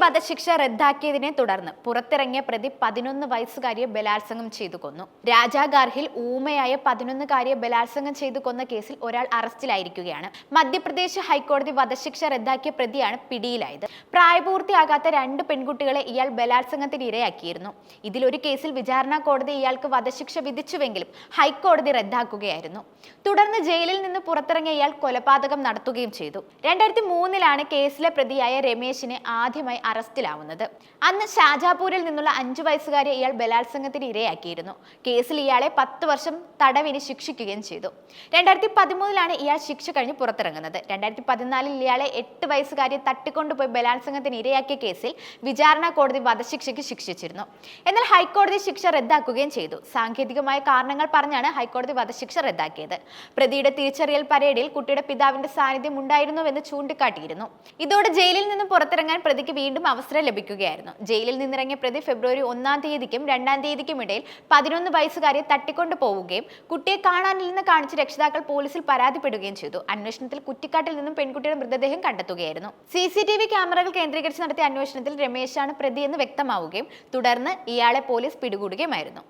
വധശിക്ഷ റദ്ദാക്കിയതിനെ തുടർന്ന് പുറത്തിറങ്ങിയ പ്രതി 11 വയസ്സുകാരിയെ ബലാത്സംഗം ചെയ്തു കൊന്നു. രാജാഗാർഹിൽ ഊമയായ 11കാരിയെ ബലാത്സംഗം ചെയ്തു കൊന്ന കേസിൽ ഒരാൾ അറസ്റ്റിലായിരിക്കുകയാണ്. മധ്യപ്രദേശ് ഹൈക്കോടതി വധശിക്ഷ റദ്ദാക്കിയ പ്രതിയാണ് പിടിയിലായത്. പ്രായപൂർത്തിയാകാത്ത 2 പെൺകുട്ടികളെ ഇയാൾ ബലാത്സംഗത്തിന് ഇരയാക്കിയിരുന്നു. ഇതിലൊരു കേസിൽ വിചാരണ കോടതി ഇയാൾക്ക് വധശിക്ഷ വിധിച്ചുവെങ്കിലും ഹൈക്കോടതി റദ്ദാക്കുകയായിരുന്നു. തുടർന്ന് ജയിലിൽ നിന്ന് പുറത്തിറങ്ങിയ ഇയാൾ കൊലപാതകം നടത്തുകയും ചെയ്തു. 2003-ലാണ് കേസിലെ പ്രതിയായ രമേശിനെ ആദ്യമായി അറസ്റ്റിലാവുന്നത്. അന്ന് ഷാജാപൂരിൽ നിന്നുള്ള 5 വയസ്സുകാരിയെ ഇയാൾ ബലാത്സംഗത്തിന് ഇരയാക്കിയിരുന്നു. കേസിൽ ഇയാളെ 10 വർഷം തടവിന് ശിക്ഷിക്കുകയും ചെയ്തു. 2013-ലാണ് ഇയാൾ ശിക്ഷ കഴിഞ്ഞ് പുറത്തിറങ്ങുന്നത്. 2014-ൽ ഇയാളെ 8 വയസ്സുകാരിയെ തട്ടിക്കൊണ്ടുപോയി ബലാത്സംഗത്തിന് ഇരയാക്കിയ കേസിൽ വിചാരണ കോടതി വധശിക്ഷയ്ക്ക് ശിക്ഷിച്ചിരുന്നു. എന്നാൽ ഹൈക്കോടതി ശിക്ഷ റദ്ദാക്കുകയും ചെയ്തു. സാങ്കേതികമായ കാരണങ്ങൾ പറഞ്ഞാണ് ഹൈക്കോടതി വധശിക്ഷ റദ്ദാക്കിയത്. പ്രതിയുടെ തിരിച്ചറിയൽ പരേഡിൽ കുട്ടിയുടെ പിതാവിന്റെ സാന്നിധ്യം ഉണ്ടായിരുന്നുവെന്ന് ചൂണ്ടിക്കാട്ടിയിരുന്നു. ഇതോടെ ജയിലിൽ നിന്ന് പുറത്തിറങ്ങാൻ പ്രതിക്ക് വീണ്ടും അവസരം ലഭിക്കുകയായിരുന്നു. ജയിലിൽ നിന്നിറങ്ങിയ പ്രതി ഫെബ്രുവരി 1-ാം തീയതിക്കും 2-ാം തീയതിക്കും ഇടയിൽ 11 വയസ്സുകാരിയെ തട്ടിക്കൊണ്ടു പോവുകയും കുട്ടിയെ കാണാനില്ലെന്ന് കാണിച്ച് രക്ഷിതാക്കൾ പോലീസിൽ പരാതിപ്പെടുകയും ചെയ്തു. അന്വേഷണത്തിൽ കുറ്റിക്കാട്ടിൽ നിന്നും പെൺകുട്ടിയുടെ മൃതദേഹം കണ്ടെത്തുകയായിരുന്നു. CCTV ക്യാമറകൾ കേന്ദ്രീകരിച്ച് നടത്തിയ അന്വേഷണത്തിൽ രമേശാണ് പ്രതിയെന്ന് വ്യക്തമാവുകയും തുടർന്ന് ഇയാളെ പോലീസ് പിടികൂടുകയുമായിരുന്നു.